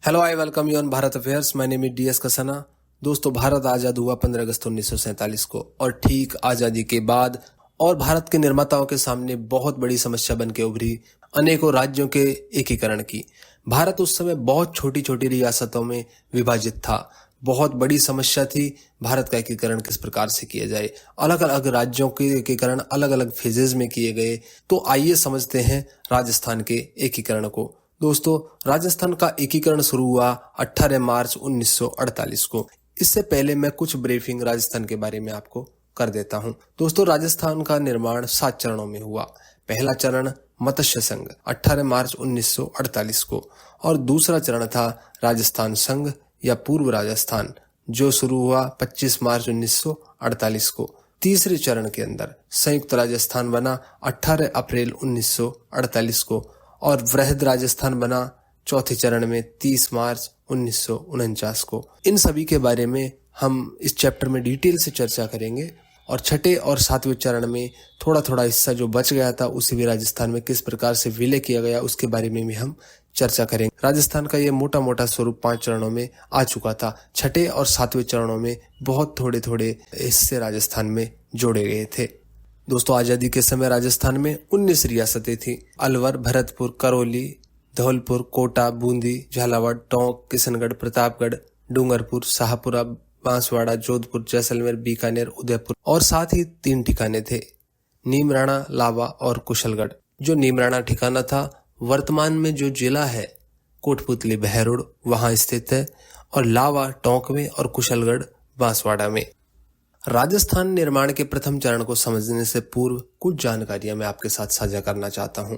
Hello, I welcome you on Bharat affairs. My name is DS कसना। दोस्तों, भारत आज़ाद हुआ 15 अगस्त 1947 को, और ठीक आज़ादी के बाद और भारत के निर्माताओं के सामने बहुत बड़ी समस्या बन के उभरी अनेकों राज्यों के एकीकरण की। भारत उस समय बहुत छोटी छोटी रियासतों में विभाजित था। बहुत बड़ी समस्या थी भारत का एकीकरण किस प्रकार से किया जाए। अलग अलग राज्यों के एकीकरण अलग अलग फेजेज में किए गए। तो आइए समझते हैं राजस्थान के एकीकरण को। दोस्तों, राजस्थान का एकीकरण शुरू हुआ 18 मार्च 1948 को। इससे पहले मैं कुछ ब्रीफिंग राजस्थान के बारे में आपको कर देता हूं। दोस्तों, राजस्थान का निर्माण 7 चरणों में हुआ। पहला चरण मत्स्य संघ 18 मार्च 1948 को, और दूसरा चरण था राजस्थान संघ या पूर्व राजस्थान, जो शुरू हुआ 25 मार्च 1948 को। तीसरे चरण के अंदर संयुक्त राजस्थान बना 18 अप्रैल 1948 को, और वृहद राजस्थान बना चौथे चरण में 30 मार्च 1949 को। इन सभी के बारे में हम इस चैप्टर में डिटेल से चर्चा करेंगे, और छठे और सातवें चरण में थोड़ा थोड़ा हिस्सा जो बच गया था उसे भी राजस्थान में किस प्रकार से विलय किया गया उसके बारे में भी हम चर्चा करेंगे। राजस्थान का ये मोटा मोटा स्वरूप 5 चरणों में आ चुका था। छठे और सातवें चरणों में बहुत थोड़े थोड़े हिस्से राजस्थान में जोड़े गए थे। दोस्तों, आजादी के समय राजस्थान में 19 रियासतें थी। अलवर, भरतपुर, करौली, धौलपुर, कोटा, बूंदी, झालावाड़, टोंक, किशनगढ़, प्रतापगढ़, डूंगरपुर, शाहपुरा, बांसवाड़ा, जोधपुर, जैसलमेर, बीकानेर, उदयपुर, और साथ ही 3 ठिकाने थे, नीमराणा, लावा और कुशलगढ़। जो नीमराणा ठिकाना था वर्तमान में जो जिला है कोटपुतली, बहरोड, वहां स्थित है, और लावा टोंक में और कुशलगढ़ बांसवाड़ा में। राजस्थान निर्माण के प्रथम चरण को समझने से पूर्व कुछ जानकारियां मैं आपके साथ साझा करना चाहता हूं।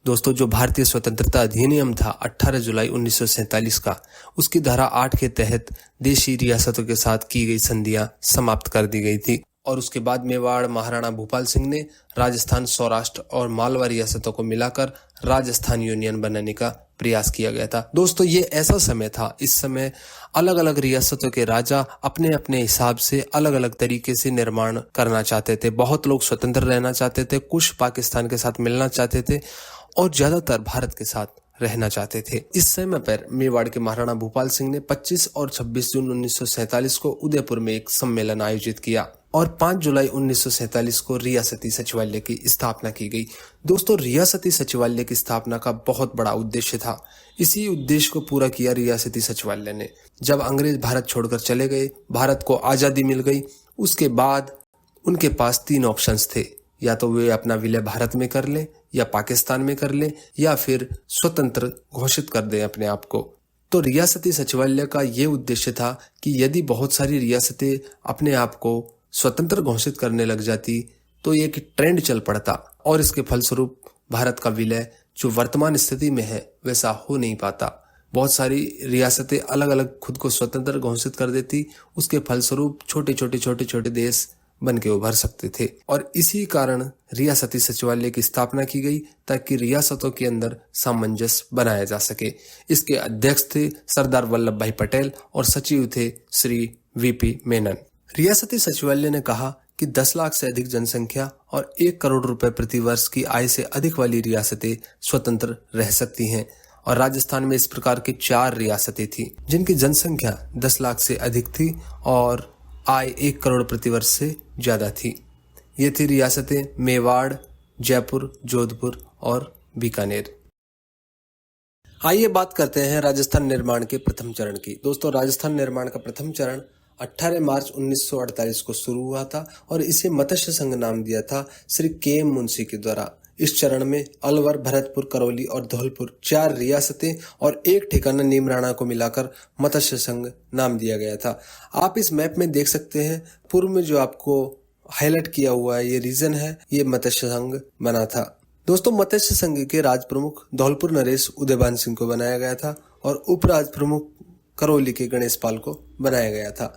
दोस्तों, जो भारतीय स्वतंत्रता अधिनियम था 18 जुलाई 1947 का, उसकी धारा 8 के तहत देशी रियासतों के साथ की गई संधियां समाप्त कर दी गई थी, और उसके बाद मेवाड़ महाराणा भूपाल सिंह ने राजस्थान, सौराष्ट्र और मालवा रियासतों को मिलाकर राजस्थान यूनियन बनाने का प्रयास किया गया था। दोस्तों, ये ऐसा समय था, इस समय अलग अलग रियासतों के राजा अपने अपने हिसाब से अलग अलग तरीके से निर्माण करना चाहते थे। बहुत लोग स्वतंत्र रहना चाहते थे, कुछ पाकिस्तान के साथ मिलना चाहते थे, और ज्यादातर भारत के साथ रहना चाहते थे। इस समय पर मेवाड़ के महाराणा भूपाल सिंह ने 25 और 26 जून 1947 को उदयपुर में एक सम्मेलन आयोजित किया, और 5 जुलाई 1947 को रियासती सचिवालय की स्थापना की गई। दोस्तों, रियासती सचिवालय की स्थापना का बहुत बड़ा उद्देश्य था। इसी उद्देश्य को पूरा किया रियासती सचिवालय ने। जब अंग्रेज भारत छोड़कर चले गए, भारत को आजादी मिल गई, उसके बाद उनके पास 3 ऑप्शंस थे। या तो वे अपना विलय भारत में कर लें, या पाकिस्तान में कर लें, या फिर स्वतंत्र घोषित कर दें अपने आप को। तो रियासती सचिवालय का ये उद्देश्य था कि यदि बहुत सारी रियासतें अपने आप को स्वतंत्र घोषित करने लग जाती तो एक ट्रेंड चल पड़ता, और इसके फलस्वरूप भारत का विलय जो वर्तमान स्थिति में है वैसा हो नहीं पाता। बहुत सारी रियासतें अलग अलग खुद को स्वतंत्र घोषित कर देती, उसके फलस्वरूप छोटे छोटे देश बन के उभर सकते थे, और इसी कारण रियासती सचिवालय की स्थापना की गई ताकि रियासतों के अंदर सामंजस्य बनाया जा सके। इसके अध्यक्ष थे सरदार वल्लभ भाई पटेल, और सचिव थे श्री VP मेनन। रियासती सचिवालय ने कहा कि 10 लाख से अधिक जनसंख्या और 1 करोड़ रुपए प्रति वर्ष की आय से अधिक वाली रियासतें स्वतंत्र रह सकती हैं, और राजस्थान में इस प्रकार की 4 रियासतें थी जिनकी जनसंख्या 10 लाख से अधिक थी और आय 1 करोड़ प्रति वर्ष से ज्यादा थी। ये थी रियासतें मेवाड़, जयपुर, जोधपुर और बीकानेर। आइए बात करते हैं राजस्थान निर्माण के प्रथम चरण की। दोस्तों, राजस्थान निर्माण का प्रथम चरण 18 मार्च 1948 को शुरू हुआ था, और इसे मत्स्य संघ नाम दिया था श्री KM मुंशी के द्वारा। इस चरण में अलवर, भरतपुर, करौली और धौलपुर 4 रियासतें और एक ठिकाना नीमराणा को मिलाकर मत्स्य संघ नाम दिया गया था। आप इस मैप में देख सकते हैं, पूर्व में जो आपको हाईलाइट किया हुआ है ये रीजन है, ये मत्स्य संघ बना था। दोस्तों, मत्स्य संघ के राज प्रमुख धौलपुर नरेश उदयभान सिंह को बनाया गया था, और उप राज प्रमुख करौली के गणेश पाल को बनाया गया था।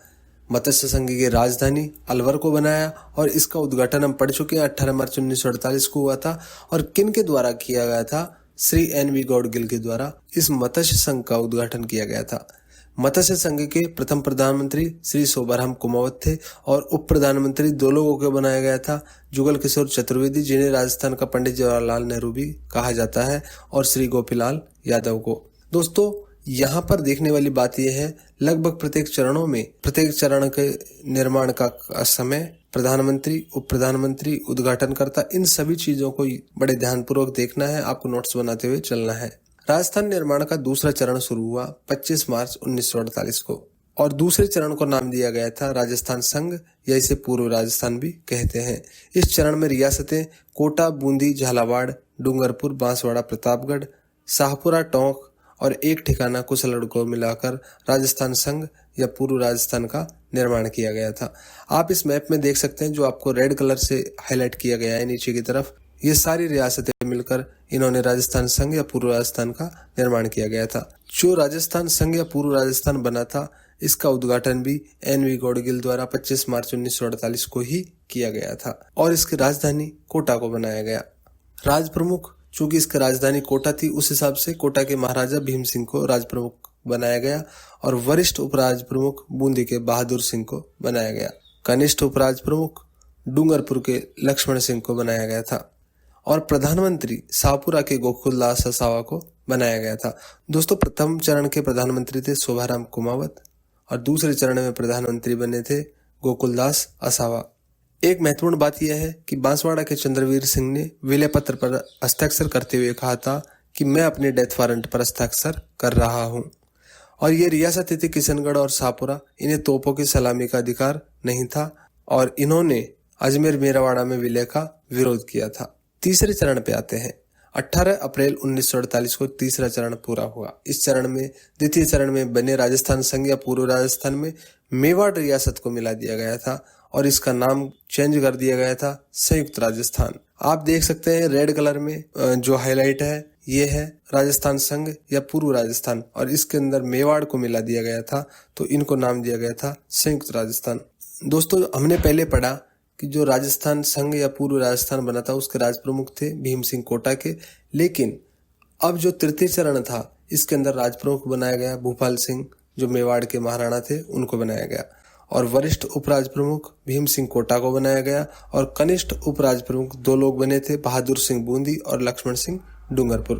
मत्स्य संघ की राजधानी अलवर को बनाया, और इसका उद्घाटन हम पढ़ चुके हैं 18 मार्च 1948 को हुआ था, और किन के द्वारा किया गया था? श्री NV गौड़गिल के द्वारा इस मत्स्य संघ का उद्घाटन किया गया था। मत्स्य संघ के प्रथम प्रधानमंत्री श्री शोभाराम कुमावत थे, और उप प्रधानमंत्री 2 लोगों को बनाया गया था, जुगल किशोर चतुर्वेदी, जिन्हें राजस्थान का पंडित जवाहरलाल नेहरू भी कहा जाता है, और श्री गोपीलाल यादव को। दोस्तों, यहाँ पर देखने वाली बात यह है, लगभग प्रत्येक चरण के निर्माण का समय, प्रधानमंत्री, उप प्रधानमंत्री, उद्घाटनकर्ता, इन सभी चीजों को बड़े ध्यानपूर्वक देखना है, आपको नोट्स बनाते हुए चलना है। राजस्थान निर्माण का दूसरा चरण शुरू हुआ 25 मार्च 1948 को और दूसरे चरण को नाम दिया गया था राजस्थान संघ, या इसे पूर्व राजस्थान भी कहते हैं। इस चरण में रियासतें कोटा, बूंदी, झालावाड़, डूंगरपुर, बांसवाड़ा, प्रतापगढ़, शाहपुरा, टोंक और एक ठिकाना कुसलगढ़ को मिलाकर राजस्थान संघ या पूर्व राजस्थान का निर्माण किया गया था। आप इस मैप में देख सकते हैं, जो आपको रेड कलर से हाईलाइट किया गया है नीचे की तरफ, ये सारी रियासतें मिलकर इन्होंने राजस्थान संघ या पूर्व राजस्थान का निर्माण किया गया था। जो राजस्थान संघ या पूर्व राजस्थान बना था, इसका उद्घाटन भी NV गौड़गिल द्वारा 25 मार्च 1948 को ही किया गया था और इसकी राजधानी कोटा को बनाया गया। राज प्रमुख, चूंकि इसकी राजधानी कोटा थी, उस हिसाब से कोटा के महाराजा भीम सिंह को राज प्रमुख बनाया गया और वरिष्ठ उपराज प्रमुख बूंदी के बहादुर सिंह को बनाया गया। कनिष्ठ उपराज प्रमुख डूंगरपुर के लक्ष्मण सिंह को बनाया गया था और प्रधानमंत्री शाहपुरा के गोकुलदास असावा को बनाया गया था। दोस्तों, प्रथम चरण के प्रधानमंत्री थे शोभाराम कुमावत और दूसरे चरण में प्रधानमंत्री बने थे गोकुलदास असावा। एक महत्वपूर्ण बात यह है कि बांसवाड़ा के चंद्रवीर सिंह ने विलय पत्र पर हस्ताक्षर करते हुए कहा था कि मैं अपने डेथ वारंट पर हस्ताक्षर कर रहा हूं, और ये रियासतें थी किशनगढ़ और शाहपुरा। इन्हें तोपों की सलामी का अधिकार नहीं था और इन्होंने अजमेर मेरावाड़ा में विलय का विरोध किया था। तीसरे चरण पे आते हैं। 18 अप्रैल 1948 को तीसरा चरण पूरा हुआ। इस चरण में, द्वितीय चरण में बने राजस्थान संघ या पूर्व राजस्थान में मेवाड़ रियासत को मिला दिया गया था और इसका नाम चेंज कर दिया गया था संयुक्त राजस्थान। आप देख सकते हैं रेड कलर में जो हाईलाइट है, ये है राजस्थान संघ या पूर्व राजस्थान और इसके अंदर मेवाड़ को मिला दिया गया था, तो इनको नाम दिया गया था संयुक्त राजस्थान। दोस्तों, हमने पहले पढ़ा कि जो राजस्थान संघ या पूर्व राजस्थान बना था, उसके राज प्रमुख थे भीम सिंह कोटा के, लेकिन अब जो तृतीय चरण था, इसके अंदर राज प्रमुख बनाया गया भूपाल सिंह, जो मेवाड़ के महाराणा थे, उनको बनाया गया और वरिष्ठ उपराज प्रमुख भीम सिंह कोटा को बनाया गया और कनिष्ठ उपराज प्रमुख 2 लोग बने थे, बहादुर सिंह बूंदी और लक्ष्मण सिंह डूंगरपुर।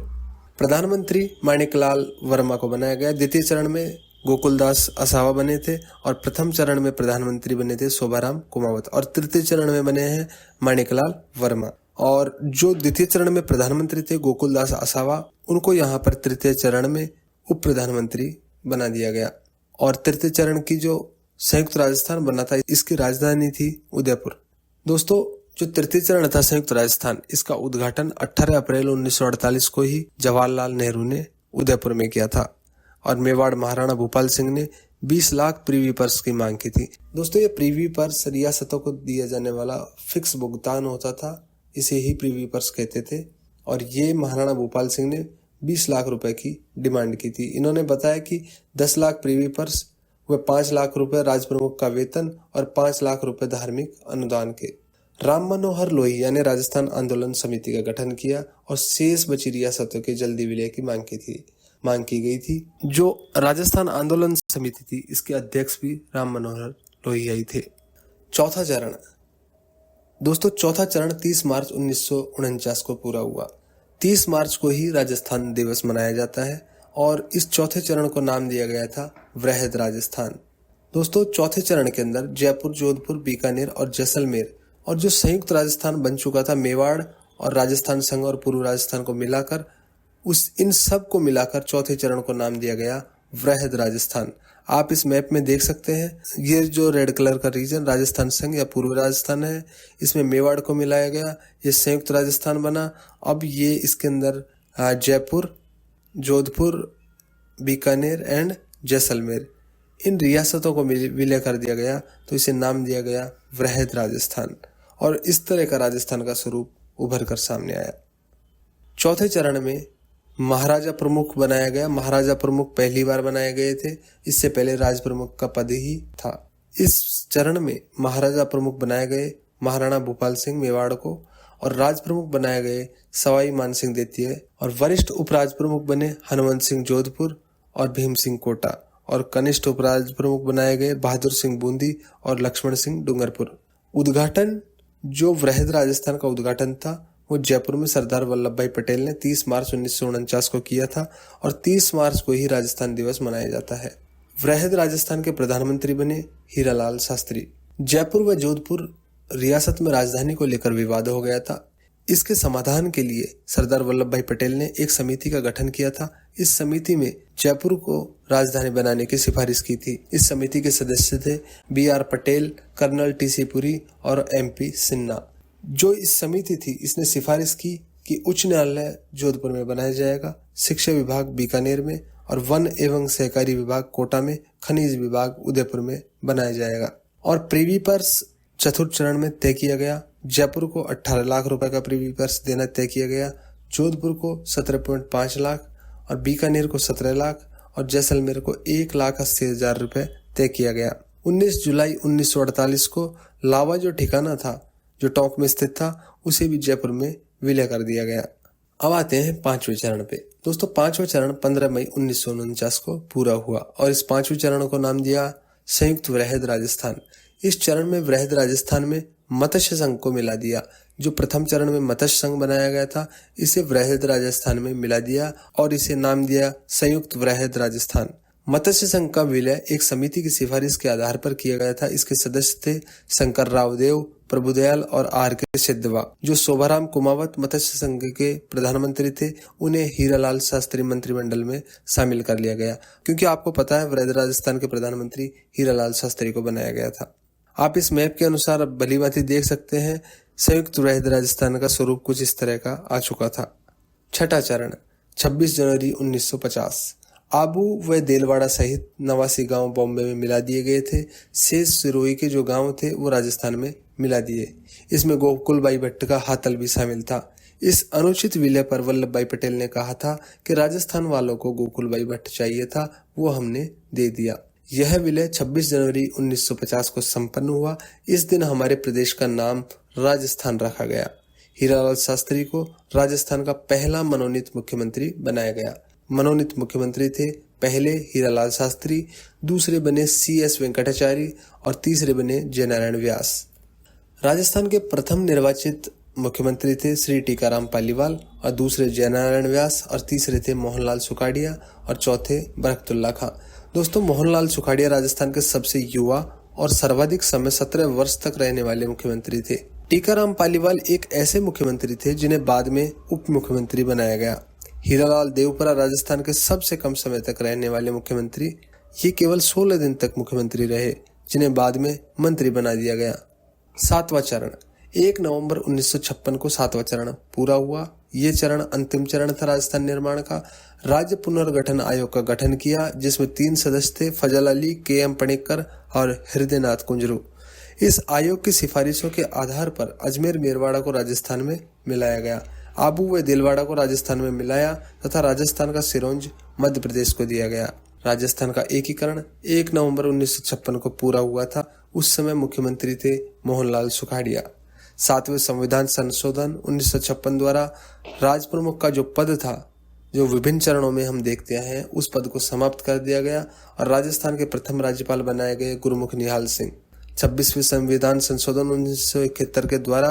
प्रधानमंत्री माणिकलाल वर्मा को बनाया गया। द्वितीय चरण में गोकुलदास असावा बने थे और प्रथम चरण में प्रधानमंत्री बने थे शोभाराम कुमावत और तृतीय चरण में बने हैं माणिकलाल वर्मा। और जो द्वितीय चरण में प्रधानमंत्री थे गोकुलदास असावा, उनको यहाँ पर तृतीय चरण में उप प्रधानमंत्री बना दिया गया और तृतीय चरण की जो संयुक्त राजस्थान बना था, इसकी राजधानी थी उदयपुर। दोस्तों, जो तृतीय चरण था संयुक्त राजस्थान, इसका उद्घाटन 18 अप्रैल 1948 को ही जवाहरलाल नेहरू ने उदयपुर में किया था और मेवाड़ महाराणा भूपाल सिंह ने 20 लाख प्रीवी पर्स की मांग की थी। दोस्तों, ये प्रीवी पर्स रियासतों को दिया जाने वाला फिक्स भुगतान होता था, इसे ही प्रीवी पर्स कहते थे और ये महाराणा भूपाल सिंह ने 20 लाख रुपए की डिमांड की थी। इन्होंने बताया कि 10 लाख प्रीवी पर्स व 5 लाख रुपए राज प्रमुख का वेतन और 5 लाख रुपए धार्मिक अनुदान के। राम मनोहर लोहिया ने राजस्थान आंदोलन समिति का गठन किया और शेष बची रियासतों के जल्दी विलय की मांग की गई थी। जो राजस्थान आंदोलन समिति थी, इसके अध्यक्ष भी राम मनोहर लोहिया ही थे। चौथा चरण। दोस्तों, चौथा चरण 30 मार्च 1949 को पूरा हुआ। 30 मार्च को ही राजस्थान दिवस मनाया जाता है और इस चौथे चरण को नाम दिया गया था वृहद राजस्थान। दोस्तों, चौथे चरण के अंदर जयपुर, जोधपुर, बीकानेर और जैसलमेर और जो संयुक्त राजस्थान बन चुका था मेवाड़ और राजस्थान संघ और पूर्व राजस्थान को मिलाकर, इन सब को मिलाकर चौथे चरण को नाम दिया गया वृहद राजस्थान। आप इस मैप में देख सकते हैं, ये जो रेड कलर का रीजन राजस्थान संघ या पूर्व राजस्थान है, इसमें मेवाड़ को मिलाया गया, ये संयुक्त राजस्थान बना। अब ये इसके अंदर जयपुर, जोधपुर, बीकानेर एंड जैसलमेर, इन रियासतों को विलय कर दिया गया, तो इसे नाम दिया गया वृहद राजस्थान और इस तरह का राजस्थान का स्वरूप उभर कर सामने आया। चौथे चरण में महाराजा प्रमुख बनाया गया। महाराजा प्रमुख पहली बार बनाए गए थे, इससे पहले राज प्रमुख का पद ही था। इस चरण में महाराजा प्रमुख बनाए गए महाराणा भूपाल सिंह मेवाड़ को और राज प्रमुख बनाए गए सवाई मानसिंह द्वितीय और वरिष्ठ उपराज प्रमुख बने हनुमंत सिंह जोधपुर और भीम सिंह कोटा और कनिष्ठ उपराज प्रमुख बनाए गए बहादुर सिंह बूंदी और लक्ष्मण सिंह डूंगरपुर। उद्घाटन, जो वृहद राजस्थान का उद्घाटन था, वो जयपुर में सरदार वल्लभ भाई पटेल ने 30 मार्च 1949 को किया था और 30 मार्च को ही राजस्थान दिवस मनाया जाता है। वृहद राजस्थान के प्रधानमंत्री बने हीरालाल शास्त्री। जयपुर व जोधपुर रियासत में राजधानी को लेकर विवाद हो गया था। इसके समाधान के लिए सरदार वल्लभ भाई पटेल ने एक समिति का गठन किया था। इस समिति में जयपुर को राजधानी बनाने की सिफारिश की थी। इस समिति के सदस्य थे BR Patel, colonel TC Puri और MP सिन्हा। जो इस समिति थी, इसने सिफारिश की कि उच्च न्यायालय जोधपुर में बनाया जाएगा, शिक्षा विभाग बीकानेर में और वन एवं सहकारी विभाग कोटा में, खनिज विभाग उदयपुर में बनाया जाएगा। और प्रीवी पर्स चतुर्थ चरण में तय किया गया। जयपुर को 18 लाख रुपए का प्रीवी पर्स देना तय किया गया, जोधपुर को 17.5 लाख और बीकानेर को 17 लाख और जैसलमेर को 1,80,000 रुपए तय किया गया। 19 जुलाई 1948 को लावा जो ठिकाना था, जो टोंक में स्थित था, उसे भी जयपुर में विलय कर दिया गया। अब आते हैं 5वें चरण पे। दोस्तों 5वां चरण 15 मई 1949 को पूरा हुआ और इस 5वें चरण को नाम दिया संयुक्त वृहद राजस्थान। इस चरण में वृहद राजस्थान में मत्स्य संघ को मिला दिया। जो प्रथम चरण में मत्स्य संघ बनाया गया था, इसे वृहद राजस्थान में मिला दिया और इसे नाम दिया संयुक्त वृहद राजस्थान। मत्स्य संघ का विलय एक समिति की सिफारिश के आधार पर किया गया था। इसके सदस्य थे शंकर राव देव, प्रभुदयाल और RK सिद्धवा। जो शोभाराम कुमावत मत्स्य संघ के प्रधानमंत्री थे, उन्हें हीरालाल शास्त्री मंत्रिमंडल में शामिल कर लिया गया, क्योंकि आपको पता है वृहद राजस्थान के प्रधानमंत्री हीरालाल शास्त्री को बनाया गया था। आप इस मैप के अनुसार भलीभांति देख सकते हैं संयुक्त वृहद राजस्थान का स्वरूप कुछ इस तरह का आ चुका था। छठा चरण 26 जनवरी 1950। आबू व देलवाड़ा सहित 89 गांव बॉम्बे में मिला दिए गए थे। शेष सिरोही के जो गांव थे वो राजस्थान में मिला दिए। इसमें गोकुलबाई भट्ट का हातल भी शामिल था। इस अनुचित विलय पर वल्लभ भाई पटेल ने कहा था कि राजस्थान वालों को गोकुलबाई भट्ट चाहिए था, वो हमने दे दिया। यह विलय 26 जनवरी 1950 को संपन्न हुआ। इस दिन हमारे प्रदेश का नाम राजस्थान रखा गया। हीरालाल शास्त्री को राजस्थान का पहला मनोनीत मुख्यमंत्री बनाया गया। मनोनीत मुख्यमंत्री थे पहले हीरालाल शास्त्री, दूसरे बने CS वेंकटाचार्य और तीसरे बने जयनारायण व्यास। राजस्थान के प्रथम निर्वाचित मुख्यमंत्री थे श्री टीकाराम पालीवाल और दूसरे जयनारायण व्यास और तीसरे थे मोहनलाल सुखाड़िया और चौथे बरकतुल्ला खां। दोस्तों मोहनलाल सुखाड़िया राजस्थान के सबसे युवा और सर्वाधिक समय 17 वर्ष तक रहने वाले मुख्यमंत्री थे। टीकाराम पालीवाल एक ऐसे मुख्यमंत्री थे जिन्हें बाद में उप मुख्यमंत्री बनाया गया। हीरालाल देवपुरा राजस्थान के सबसे कम समय तक रहने वाले मुख्यमंत्री, ये केवल 16 दिन तक मुख्यमंत्री रहे, जिन्हें बाद में मंत्री बना दिया गया। 7वां चरण 1 नवंबर 1956 को 7वां चरण पूरा हुआ। ये चरण अंतिम चरण था राजस्थान निर्माण का। राज्य पुनर्गठन आयोग का गठन किया, जिसमें 3 सदस्य थे, फजल अली, KM पणिक्कर और हृदयनाथ कुंजरू। इस आयोग की सिफारिशों के आधार पर अजमेर मेरवाड़ा को राजस्थान में मिलाया गया। आबू व दिलवाड़ा को राजस्थान में मिलाया तथा राजस्थान का सिरोंज मध्य प्रदेश को दिया गया। राजस्थान का एकीकरण 1 नवंबर 1956 को पूरा हुआ था। उस समय मुख्यमंत्री थे मोहनलाल सुखाड़िया। 7वें संविधान संशोधन 1956 द्वारा राज प्रमुख का जो पद था, जो विभिन्न चरणों में हम देखते हैं, उस पद को समाप्त कर दिया गया और राजस्थान के प्रथम राज्यपाल बनाए गए गुरुमुख निहाल सिंह। 26वें संविधान संशोधन 1971 के द्वारा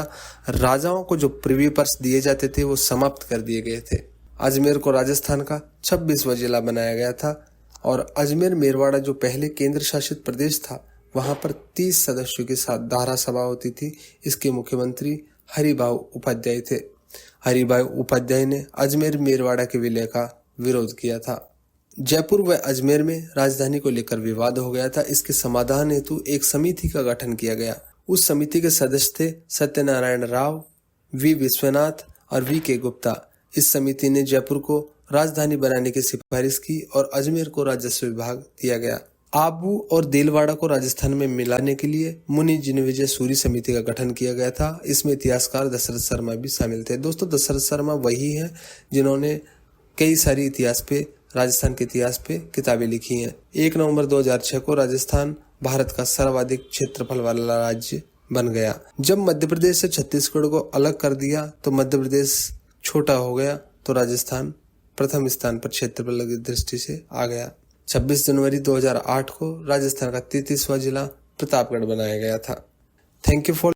राजाओं को जो प्रीवी पर्स दिए जाते थे वो समाप्त कर दिए गए थे। अजमेर को राजस्थान का 26वां जिला बनाया गया था और अजमेर मेरवाड़ा जो पहले केंद्र शासित प्रदेश था, वहां पर 30 सदस्यों के साथ धारा सभा होती थी। इसके मुख्यमंत्री हरिभाऊ उपाध्याय थे। हरिभाऊ उपाध्याय ने अजमेर मेरवाड़ा के विलय का विरोध किया था। जयपुर व अजमेर में राजधानी को लेकर विवाद हो गया था। इसके समाधान हेतु एक समिति का गठन किया गया। उस समिति के सदस्य थे सत्यनारायण राव, V विश्वनाथ और VK गुप्ता। इस समिति ने जयपुर को राजधानी बनाने की सिफारिश की और अजमेर को राजस्व विभाग दिया गया। आबू और देलवाड़ा को राजस्थान में मिलाने के लिए मुनि जिनविजय सूरी समिति का गठन किया गया था। इसमें इतिहासकार दशरथ शर्मा भी शामिल थे। दोस्तों दशरथ शर्मा वही हैं जिन्होंने कई सारी राजस्थान के इतिहास पे किताबें लिखी हैं। 1 नवंबर 2006 को राजस्थान भारत का सर्वाधिक क्षेत्रफल वाला राज्य बन गया। जब मध्य प्रदेश से छत्तीसगढ़ को अलग कर दिया तो मध्य प्रदेश छोटा हो गया, तो राजस्थान प्रथम स्थान पर क्षेत्रफल की दृष्टि से आ गया। 26 जनवरी 2008 को राजस्थान का 33वां जिला प्रतापगढ़ बनाया गया था। Thank you for